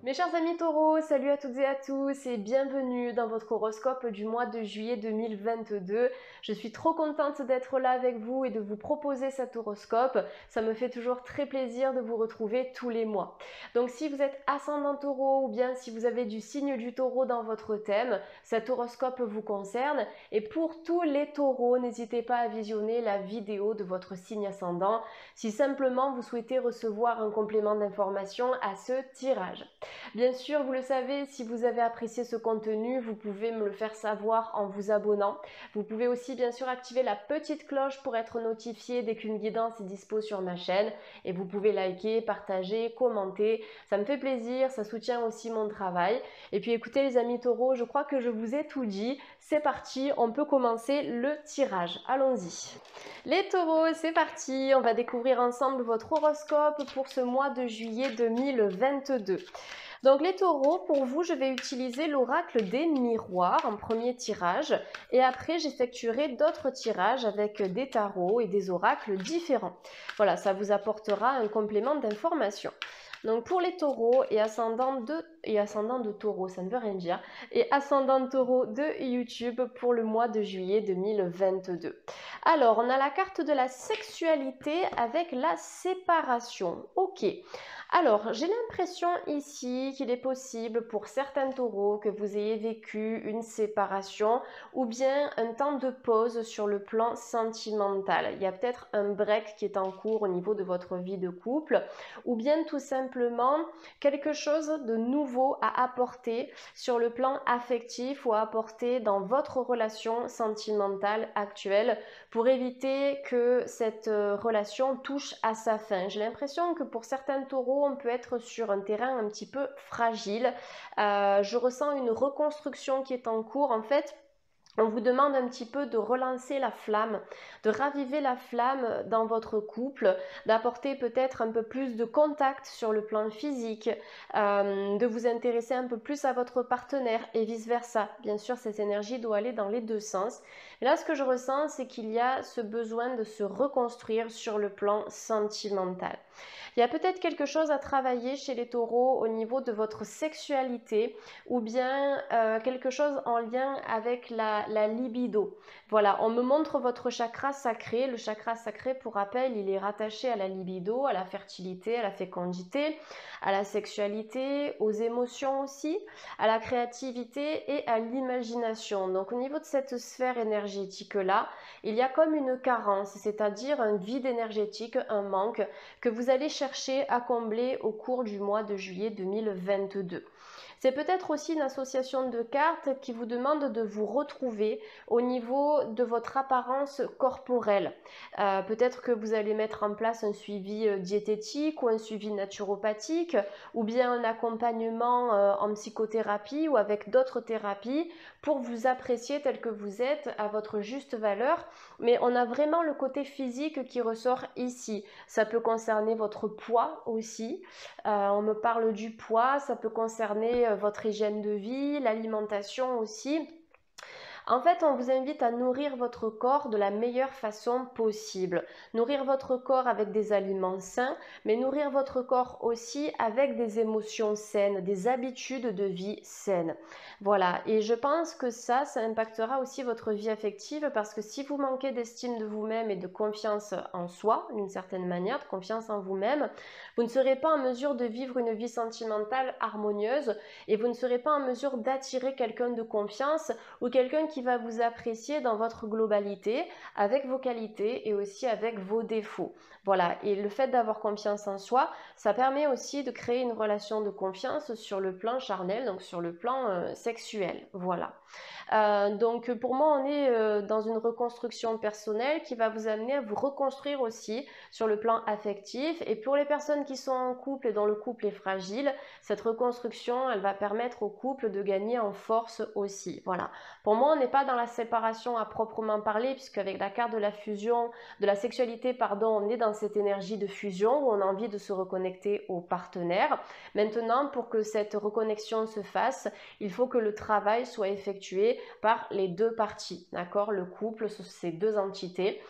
Mes chers amis taureaux, salut à toutes et à tous et bienvenue dans votre horoscope du mois de juillet 2022. Je suis trop contente d'être là avec vous et de vous proposer cet horoscope. Ça me fait toujours très plaisir de vous retrouver tous les mois. Donc si vous êtes ascendant taureau ou bien si vous avez du signe du taureau dans votre thème, cet horoscope vous concerne. Et pour tous les taureaux, n'hésitez pas à visionner la vidéo de votre signe ascendant si simplement vous souhaitez recevoir un complément d'information à ce tirage. Bien sûr, vous le savez, si vous avez apprécié ce contenu, vous pouvez me le faire savoir en vous abonnant. Vous pouvez aussi bien sûr activer la petite cloche pour être notifié dès qu'une guidance est dispo sur ma chaîne. Et vous pouvez liker, partager, commenter. Ça me fait plaisir, ça soutient aussi mon travail. Et puis écoutez les amis taureaux, je crois que je vous ai tout dit. C'est parti, on peut commencer le tirage. Allons-y. Les taureaux, c'est parti. On va découvrir ensemble votre horoscope pour ce mois de juillet 2022. Donc les taureaux, pour vous, je vais utiliser l'oracle des miroirs en premier tirage et après j'effectuerai d'autres tirages avec des tarots et des oracles différents. Voilà, ça vous apportera un complément d'information. Donc pour les taureaux et ascendant de taureau, ça ne veut rien dire, et ascendant de taureau de YouTube pour le mois de juillet 2022. Alors, on a la carte de la sexualité avec la séparation. Ok. Alors, j'ai l'impression ici qu'il est possible pour certains taureaux que vous ayez vécu une séparation ou bien un temps de pause sur le plan sentimental. Il y a peut-être un break qui est en cours au niveau de votre vie de couple ou bien tout simplement quelque chose de nouveau à apporter sur le plan affectif ou à apporter dans votre relation sentimentale actuelle pour éviter que cette relation touche à sa fin. J'ai l'impression que pour certains taureaux, on peut être sur un terrain un petit peu fragile. Je ressens une reconstruction qui est en cours. En fait, on vous demande un petit peu de relancer la flamme, de raviver la flamme dans votre couple, d'apporter peut-être un peu plus de contact sur le plan physique, de vous intéresser un peu plus à votre partenaire et vice-versa. Bien sûr, cette énergie doit aller dans les deux sens. Et là, ce que je ressens, c'est qu'il y a ce besoin de se reconstruire sur le plan sentimental. Il y a peut-être quelque chose à travailler chez les taureaux au niveau de votre sexualité ou bien quelque chose en lien avec la libido. Voilà, on me montre votre chakra sacré. Le chakra sacré, pour rappel, il est rattaché à la libido, à la fertilité, à la fécondité, à la sexualité, aux émotions aussi, à la créativité et à l'imagination. Donc au niveau de cette sphère énergétique-là, il y a comme une carence, c'est-à-dire un vide énergétique, un manque que vous allez chercher à combler au cours du mois de juillet 2022. C'est peut-être aussi une association de cartes qui vous demande de vous retrouver au niveau de votre apparence corporelle. Peut-être que vous allez mettre en place un suivi diététique ou un suivi naturopathique ou bien un accompagnement en psychothérapie ou avec d'autres thérapies pour vous apprécier tel que vous êtes à votre juste valeur. Mais on a vraiment le côté physique qui ressort ici. Ça peut concerner votre poids aussi. On me parle du poids, ça peut concerner votre hygiène de vie, l'alimentation aussi. En fait, on vous invite à nourrir votre corps de la meilleure façon possible. Nourrir votre corps avec des aliments sains, mais nourrir votre corps aussi avec des émotions saines, des habitudes de vie saines. Voilà, et je pense que ça impactera aussi votre vie affective parce que si vous manquez d'estime de vous-même et de confiance en soi, d'une certaine manière, de confiance en vous-même, vous ne serez pas en mesure de vivre une vie sentimentale harmonieuse et vous ne serez pas en mesure d'attirer quelqu'un de confiance ou quelqu'un qui va vous apprécier dans votre globalité, avec vos qualités et aussi avec vos défauts. Voilà, et le fait d'avoir confiance en soi, ça permet aussi de créer une relation de confiance sur le plan charnel, donc sur le plan sexuel. Voilà. Donc pour moi, on est dans une reconstruction personnelle qui va vous amener à vous reconstruire aussi sur le plan affectif. Et pour les personnes qui sont en couple et dont le couple est fragile, cette reconstruction, elle va permettre au couple de gagner en force aussi. Voilà. Pour moi, on est n'est pas dans la séparation à proprement parler, puisqu'avec la carte de la fusion, de la sexualité, pardon, on est dans cette énergie de fusion où on a envie de se reconnecter au partenaire. Maintenant, pour que cette reconnexion se fasse, il faut que le travail soit effectué par les deux parties, d'accord? Le couple, ces deux entités.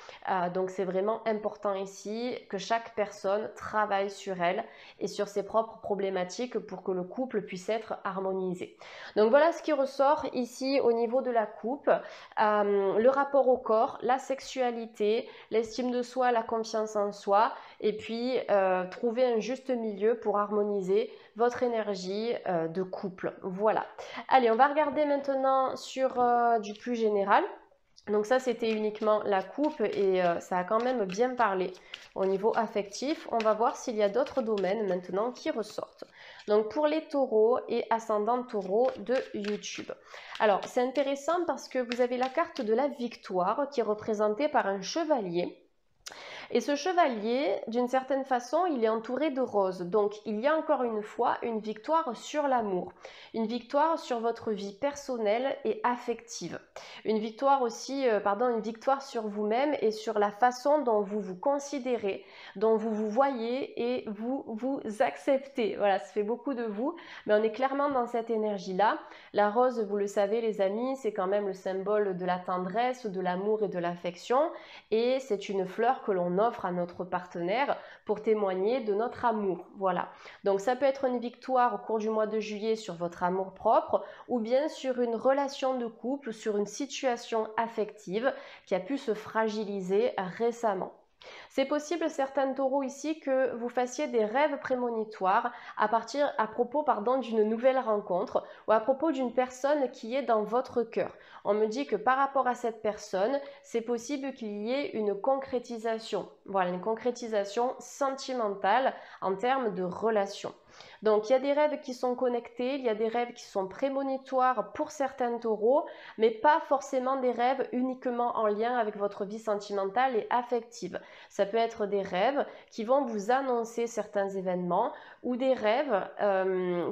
Donc c'est vraiment important ici que chaque personne travaille sur elle et sur ses propres problématiques pour que le couple puisse être harmonisé. Donc voilà ce qui ressort ici au niveau de la coupe, le rapport au corps, la sexualité, l'estime de soi, la confiance en soi, et puis trouver un juste milieu pour harmoniser votre énergie de couple. Voilà. Allez, on va regarder maintenant sur du plus général. Donc ça, c'était uniquement la coupe et ça a quand même bien parlé au niveau affectif. On va voir s'il y a d'autres domaines maintenant qui ressortent. Donc pour les taureaux et ascendants taureaux de YouTube. Alors c'est intéressant parce que vous avez la carte de la victoire qui est représentée par un chevalier. Et ce chevalier, d'une certaine façon, il est entouré de roses. Donc, il y a encore une fois une victoire sur l'amour. Une victoire sur votre vie personnelle et affective. Une victoire aussi, une victoire sur vous-même et sur la façon dont vous vous considérez, dont vous vous voyez et vous vous acceptez. Voilà, ça fait beaucoup de vous, mais on est clairement dans cette énergie-là. La rose, vous le savez les amis, c'est quand même le symbole de la tendresse, de l'amour et de l'affection. Et c'est une fleur que l'on offre à notre partenaire pour témoigner de notre amour. Voilà. Donc ça peut être une victoire au cours du mois de juillet sur votre amour propre ou bien sur une relation de couple, sur une situation affective qui a pu se fragiliser récemment. C'est possible, certains taureaux ici, que vous fassiez des rêves prémonitoires à propos d'une nouvelle rencontre ou à propos d'une personne qui est dans votre cœur. On me dit que par rapport à cette personne, c'est possible qu'il y ait une concrétisation. Voilà, une concrétisation sentimentale en termes de relation. Donc il y a des rêves qui sont connectés, il y a des rêves qui sont prémonitoires pour certains taureaux, mais pas forcément des rêves uniquement en lien avec votre vie sentimentale et affective. Ça peut être des rêves qui vont vous annoncer certains événements ou des rêves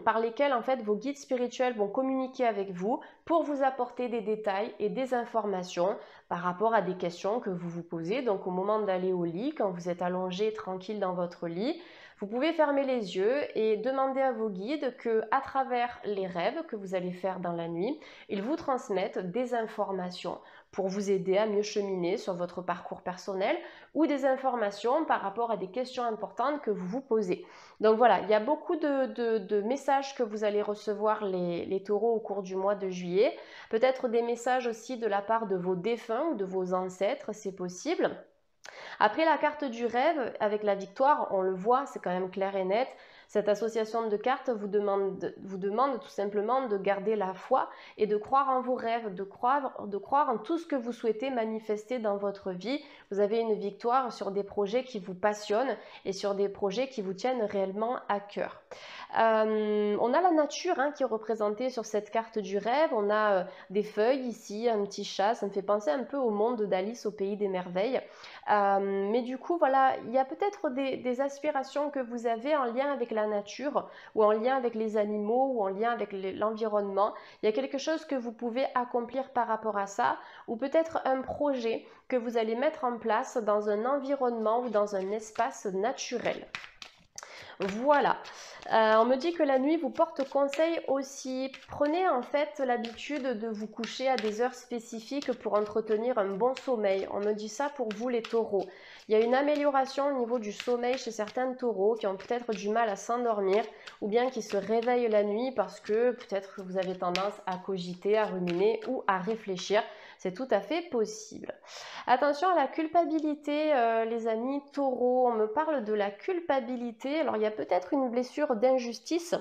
par lesquels en fait vos guides spirituels vont communiquer avec vous pour vous apporter des détails et des informations par rapport à des questions que vous vous posez. Donc au moment d'aller au lit, quand vous êtes allongé tranquille dans votre lit, vous pouvez fermer les yeux et demander à vos guides que, à travers les rêves que vous allez faire dans la nuit, ils vous transmettent des informations pour vous aider à mieux cheminer sur votre parcours personnel ou des informations par rapport à des questions importantes que vous vous posez. Donc voilà, il y a beaucoup de messages que vous allez recevoir les taureaux au cours du mois de juillet. Peut-être des messages aussi de la part de vos défunts ou de vos ancêtres, c'est possible. Après la carte du rêve, avec la victoire, on le voit, c'est quand même clair et net. Cette association de cartes vous demande tout simplement de garder la foi et de croire en vos rêves, de croire en tout ce que vous souhaitez manifester dans votre vie. Vous avez une victoire sur des projets qui vous passionnent et sur des projets qui vous tiennent réellement à cœur. On a la nature qui est représentée sur cette carte du rêve. On a des feuilles ici, un petit chat. Ça me fait penser un peu au monde d'Alice au pays des merveilles. Mais du coup, voilà, il y a peut-être des aspirations que vous avez en lien avec la nature ou en lien avec les animaux ou en lien avec l'environnement. Il y a quelque chose que vous pouvez accomplir par rapport à ça ou peut-être un projet que vous allez mettre en place dans un environnement ou dans un espace naturel. Voilà, on me dit que la nuit vous porte conseil aussi. Prenez en fait l'habitude de vous coucher à des heures spécifiques pour entretenir un bon sommeil. On me dit ça pour vous les taureaux. Il y a une amélioration au niveau du sommeil chez certains taureaux qui ont peut-être du mal à s'endormir ou bien qui se réveillent la nuit parce que peut-être que vous avez tendance à cogiter, à ruminer ou à réfléchir. C'est tout à fait possible. Attention à la culpabilité, les amis taureaux. On me parle de la culpabilité. Alors, il y a peut-être une blessure d'injustice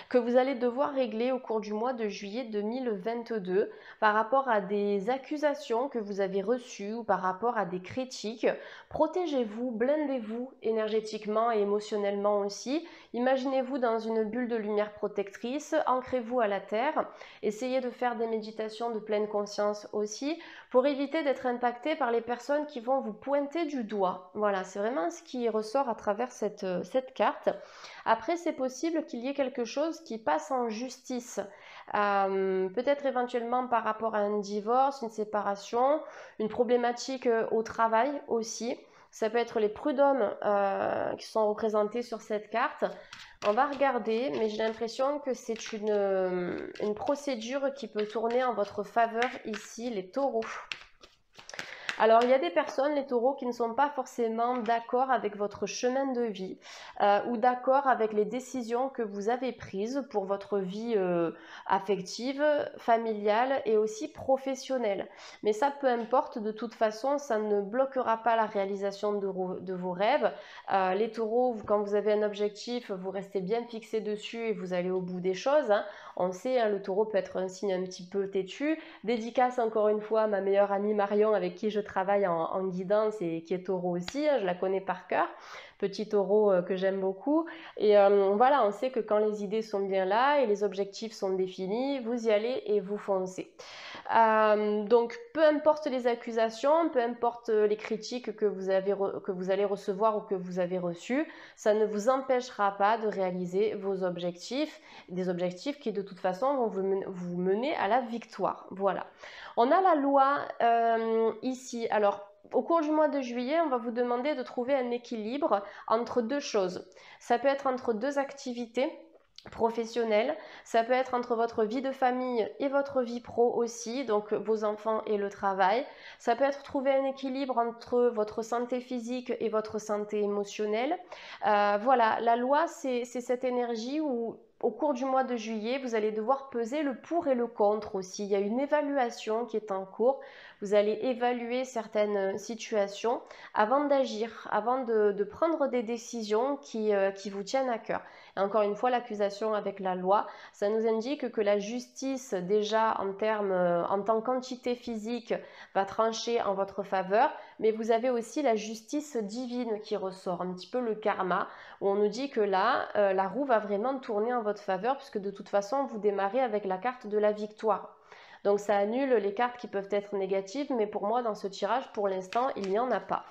que vous allez devoir régler au cours du mois de juillet 2022 par rapport à des accusations que vous avez reçues ou par rapport à des critiques. Protégez-vous, blindez-vous énergétiquement et émotionnellement aussi. Imaginez-vous dans une bulle de lumière protectrice, ancrez-vous à la terre, essayez de faire des méditations de pleine conscience aussi pour éviter d'être impacté par les personnes qui vont vous pointer du doigt. Voilà, c'est vraiment ce qui ressort à travers cette carte. Après, c'est possible qu'il y ait quelque chose qui passe en justice. peut-être éventuellement par rapport à un divorce, une séparation, une problématique au travail aussi. Ça peut être les prud'hommes qui sont représentés sur cette carte. On va regarder, mais j'ai l'impression que c'est une procédure qui peut tourner en votre faveur ici, les taureaux. Alors, il y a des personnes, les taureaux, qui ne sont pas forcément d'accord avec votre chemin de vie ou d'accord avec les décisions que vous avez prises pour votre vie affective, familiale et aussi professionnelle. Mais ça, peu importe, de toute façon, ça ne bloquera pas la réalisation de vos rêves. Les taureaux, quand vous avez un objectif, vous restez bien fixé dessus et vous allez au bout des choses. Hein. On sait, hein, le taureau peut être un signe un petit peu têtu. Dédicace encore une fois à ma meilleure amie Marion avec qui je travaille en guidance et qui est taureau aussi, hein, je la connais par cœur, petit taureau que j'aime beaucoup. Et voilà, on sait que quand les idées sont bien là et les objectifs sont définis, vous y allez et vous foncez. Donc peu importe les accusations, peu importe les critiques que vous allez recevoir ou que vous avez reçues, ça ne vous empêchera pas de réaliser vos objectifs, des objectifs qui de toute façon vont vous mener à la victoire. Voilà. On a la loi ici. Alors, au cours du mois de juillet, on va vous demander de trouver un équilibre entre deux choses. Ça peut être entre deux activités professionnelle, ça peut être entre votre vie de famille et votre vie pro aussi, donc vos enfants et le travail. Ça peut être trouver un équilibre entre votre santé physique et votre santé émotionnelle. Voilà, la loi, c'est cette énergie où au cours du mois de juillet, vous allez devoir peser le pour et le contre aussi. Il y a une évaluation qui est en cours. Vous allez évaluer certaines situations avant d'agir, avant de prendre des décisions qui vous tiennent à cœur. Et encore une fois, l'accusation avec la loi, ça nous indique que la justice, déjà en tant qu'entité physique, va trancher en votre faveur, mais vous avez aussi la justice divine qui ressort, un petit peu le karma, où on nous dit que là, la roue va vraiment tourner en votre faveur, puisque de toute façon, vous démarrez avec la carte de la victoire. Donc ça annule les cartes qui peuvent être négatives, mais pour moi, dans ce tirage, pour l'instant, il n'y en a pas.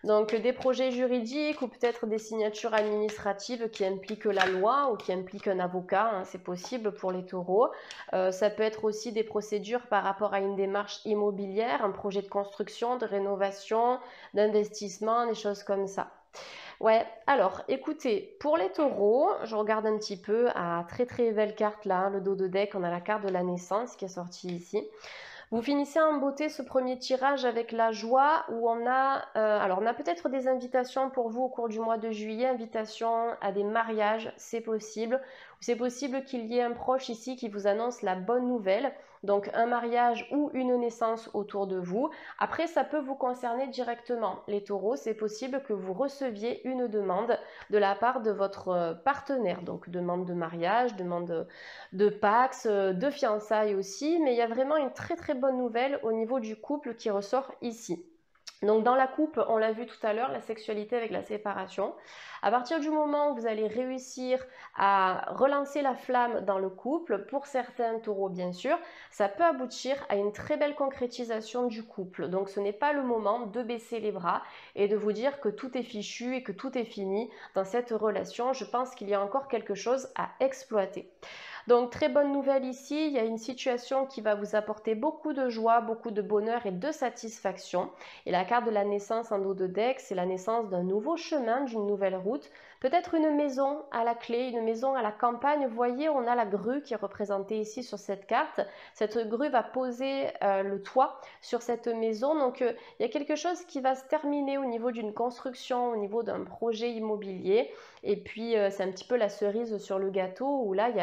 Donc des projets juridiques ou peut-être des signatures administratives qui impliquent la loi ou qui impliquent un avocat, hein, c'est possible pour les taureaux. Ça peut être aussi des procédures par rapport à une démarche immobilière, un projet de construction, de rénovation, d'investissement, des choses comme ça. Ouais, alors écoutez, pour les taureaux, je regarde un petit peu à très belle carte là, hein, le dos de deck, on a la carte de la naissance qui est sortie ici. Vous finissez en beauté ce premier tirage avec la joie où on a, alors on a peut-être des invitations pour vous au cours du mois de juillet, invitations à des mariages, c'est possible. C'est possible qu'il y ait un proche ici qui vous annonce la bonne nouvelle, donc un mariage ou une naissance autour de vous. Après, ça peut vous concerner directement. Les taureaux, c'est possible que vous receviez une demande de la part de votre partenaire, donc demande de mariage, demande de Pax, de fiançailles aussi, mais il y a vraiment une très bonne nouvelle au niveau du couple qui ressort ici. Donc dans la coupe, on l'a vu tout à l'heure, la sexualité avec la séparation. À partir du moment où vous allez réussir à relancer la flamme dans le couple, pour certains taureaux bien sûr, ça peut aboutir à une très belle concrétisation du couple. Donc ce n'est pas le moment de baisser les bras et de vous dire que tout est fichu et que tout est fini dans cette relation. Je pense qu'il y a encore quelque chose à exploiter. Donc très bonne nouvelle ici, il y a une situation qui va vous apporter beaucoup de joie, beaucoup de bonheur et de satisfaction. Et la carte de la naissance en dos de deck, c'est la naissance d'un nouveau chemin, d'une nouvelle route. Peut-être une maison à la clé, une maison à la campagne. Vous voyez, on a la grue qui est représentée ici sur cette carte. Cette grue va poser le toit sur cette maison. Donc il y a quelque chose qui va se terminer au niveau d'une construction, au niveau d'un projet immobilier. Et puis c'est un petit peu la cerise sur le gâteau où là, il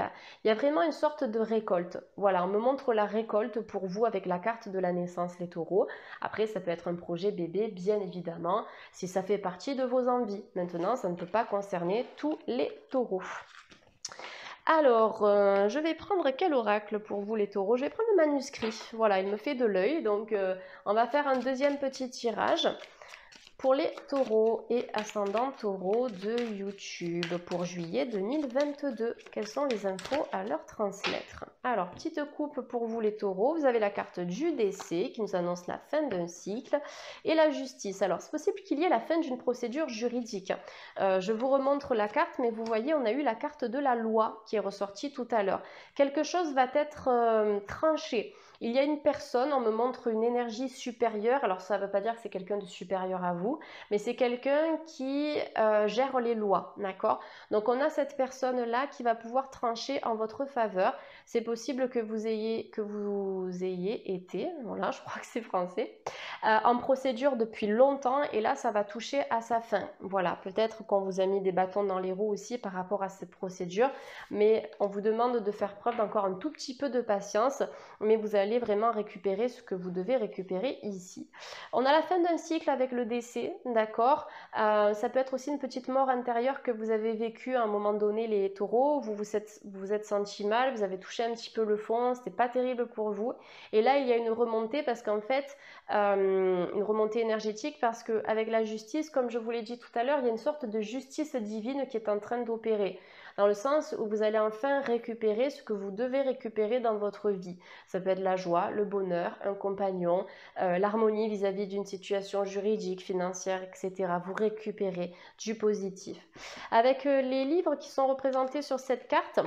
y a vraiment une sorte de récolte. Voilà, on me montre la récolte pour vous avec la carte de la naissance, les taureaux. Après, ça peut être un projet bébé, bien évidemment, si ça fait partie de vos envies. Maintenant, ça ne peut pas concerner tous les taureaux. Alors, je vais prendre quel oracle pour vous les taureaux? Je vais prendre le manuscrit. Voilà, il me fait de l'œil, donc on va faire un deuxième petit tirage pour les taureaux et ascendants taureaux de YouTube pour juillet 2022. Quelles sont les infos à leur transmettre? Alors, petite coupe pour vous les taureaux. Vous avez la carte du décès qui nous annonce la fin d'un cycle et la justice. Alors, c'est possible qu'il y ait la fin d'une procédure juridique. Je vous remontre la carte, mais vous voyez, on a eu la carte de la loi qui est ressortie tout à l'heure. Quelque chose va être tranché. Il y a une personne, on me montre une énergie supérieure, alors ça ne veut pas dire que c'est quelqu'un de supérieur à vous, mais c'est quelqu'un qui gère les lois, d'accord? Donc on a cette personne-là qui va pouvoir trancher en votre faveur. C'est possible que vous ayez été, voilà, je crois que c'est français, en procédure depuis longtemps et là ça va toucher à sa fin. Voilà, peut-être qu'on vous a mis des bâtons dans les roues aussi par rapport à cette procédure, mais on vous demande de faire preuve d'encore un tout petit peu de patience, mais vous allez vraiment récupérer ce que vous devez récupérer ici. On a la fin d'un cycle avec le décès, d'accord? Ça peut être aussi une petite mort intérieure que vous avez vécue à un moment donné, les taureaux. Vous vous êtes senti mal, vous avez touché un petit peu le fond, c'était pas terrible pour vous. Et là, il y a une remontée parce qu'en fait, une remontée énergétique parce qu'avec la justice, comme je vous l'ai dit tout à l'heure, il y a une sorte de justice divine qui est en train d'opérer. Dans le sens où vous allez enfin récupérer ce que vous devez récupérer dans votre vie. Ça peut être la joie, le bonheur, un compagnon, l'harmonie vis-à-vis d'une situation juridique, financière, etc. Vous récupérez du positif. Avec les livres qui sont représentés sur cette carte,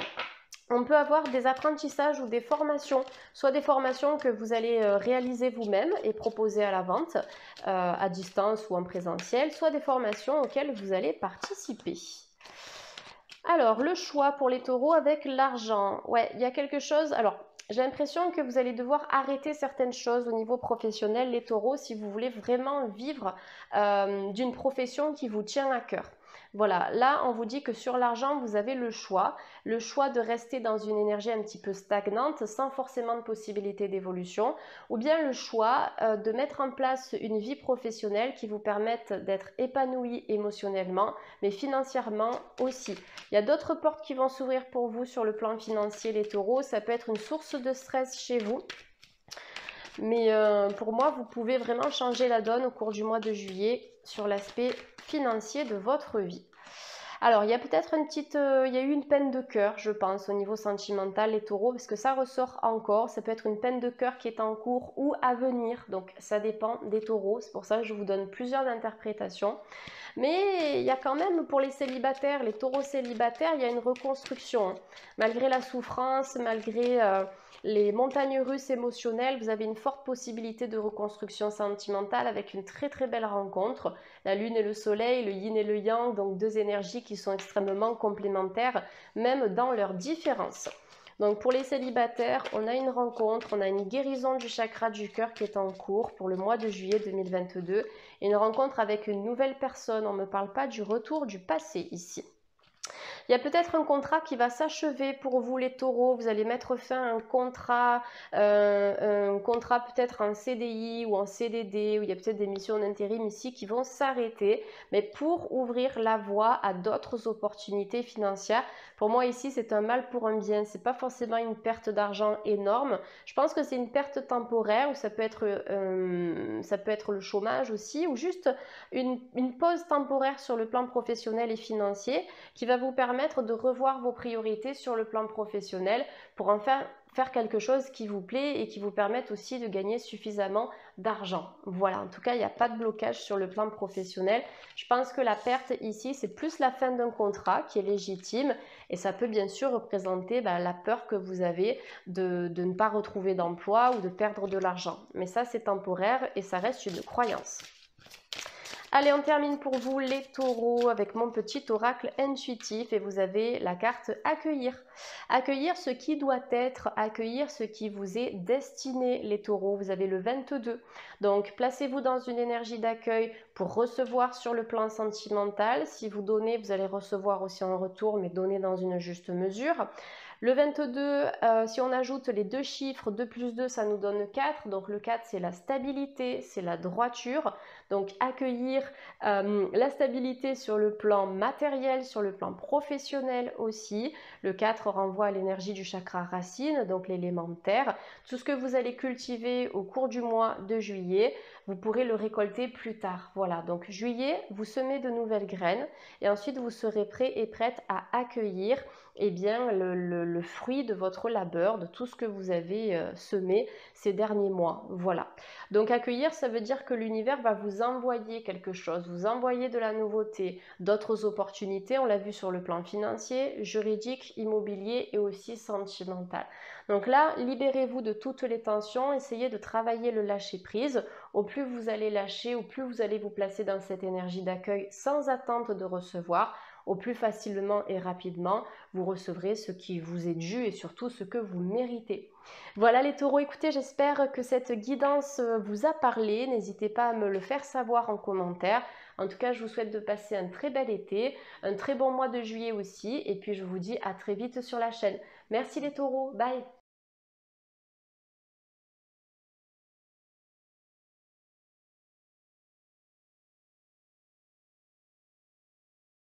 on peut avoir des apprentissages ou des formations, soit des formations que vous allez réaliser vous-même et proposer à la vente à distance ou en présentiel, soit des formations auxquelles vous allez participer. Alors, le choix pour les taureaux avec l'argent. Ouais, il y a quelque chose... Alors, j'ai l'impression que vous allez devoir arrêter certaines choses au niveau professionnel, les taureaux, si vous voulez vraiment vivre d'une profession qui vous tient à cœur. Voilà, là on vous dit que sur l'argent vous avez le choix de rester dans une énergie un petit peu stagnante sans forcément de possibilité d'évolution, ou bien le choix de mettre en place une vie professionnelle qui vous permette d'être épanoui émotionnellement, mais financièrement aussi. Il y a d'autres portes qui vont s'ouvrir pour vous sur le plan financier, les taureaux, ça peut être une source de stress chez vous. Mais pour moi, vous pouvez vraiment changer la donne au cours du mois de juillet sur l'aspect financier de votre vie. Alors, il y a peut-être il y a eu une peine de cœur, je pense, au niveau sentimental, les taureaux, parce que ça ressort encore. Ça peut être une peine de cœur qui est en cours ou à venir. Donc, ça dépend des taureaux. C'est pour ça que je vous donne plusieurs interprétations. Mais il y a quand même pour les célibataires, les taureaux célibataires, il y a une reconstruction. Malgré la souffrance, malgré les montagnes russes émotionnelles, vous avez une forte possibilité de reconstruction sentimentale avec une très très belle rencontre. La lune et le soleil, le yin et le yang, donc deux énergies qui sont extrêmement complémentaires, même dans leurs différences. Donc pour les célibataires, on a une rencontre, on a une guérison du chakra du cœur qui est en cours pour le mois de juillet 2022. Une rencontre avec une nouvelle personne, on ne me parle pas du retour du passé ici. Il y a peut-être un contrat qui va s'achever pour vous les taureaux, vous allez mettre fin à un contrat peut-être en CDI ou en CDD, où il y a peut-être des missions d'intérim ici qui vont s'arrêter, mais pour ouvrir la voie à d'autres opportunités financières. Pour moi ici c'est un mal pour un bien, c'est pas forcément une perte d'argent énorme, je pense que c'est une perte temporaire, ou ça peut être le chômage aussi, ou juste une pause temporaire sur le plan professionnel et financier qui va vous permettre de revoir vos priorités sur le plan professionnel pour en faire quelque chose qui vous plaît et qui vous permette aussi de gagner suffisamment d'argent. Voilà, en tout cas, il n'y a pas de blocage sur le plan professionnel. Je pense que la perte ici, c'est plus la fin d'un contrat qui est légitime et ça peut bien sûr représenter la peur que vous avez de ne pas retrouver d'emploi ou de perdre de l'argent. Mais ça, c'est temporaire et ça reste une croyance. Allez, on termine pour vous les taureaux avec mon petit oracle intuitif et vous avez la carte accueillir. Accueillir ce qui doit être, accueillir ce qui vous est destiné les taureaux. Vous avez le 22. Donc placez-vous dans une énergie d'accueil pour recevoir sur le plan sentimental. Si vous donnez, vous allez recevoir aussi en retour, mais donner dans une juste mesure. Le 22, si on ajoute les deux chiffres, 2 plus 2, ça nous donne 4. Donc le 4, c'est la stabilité, c'est la droiture. Donc accueillir la stabilité sur le plan matériel, sur le plan professionnel aussi. Le 4 renvoie à l'énergie du chakra racine, donc l'élément terre. Tout ce que vous allez cultiver au cours du mois de juillet, vous pourrez le récolter plus tard. Voilà, donc juillet, vous semez de nouvelles graines et ensuite vous serez prêt et prête à accueillir bien, le fruit de votre labeur, de tout ce que vous avez semé ces derniers mois. Voilà. Donc accueillir, ça veut dire que l'univers va vous envoyer quelque chose, vous envoyer de la nouveauté, d'autres opportunités, on l'a vu sur le plan financier, juridique, immobilier et aussi sentimental. Donc là, libérez-vous de toutes les tensions, essayez de travailler le lâcher-prise. Au plus vous allez lâcher, au plus vous allez vous placer dans cette énergie d'accueil sans attente de recevoir, au plus facilement et rapidement, vous recevrez ce qui vous est dû et surtout ce que vous méritez. Voilà les taureaux, écoutez, j'espère que cette guidance vous a parlé. N'hésitez pas à me le faire savoir en commentaire. En tout cas, je vous souhaite de passer un très bel été, un très bon mois de juillet aussi. Et puis, je vous dis à très vite sur la chaîne. Merci les taureaux, bye!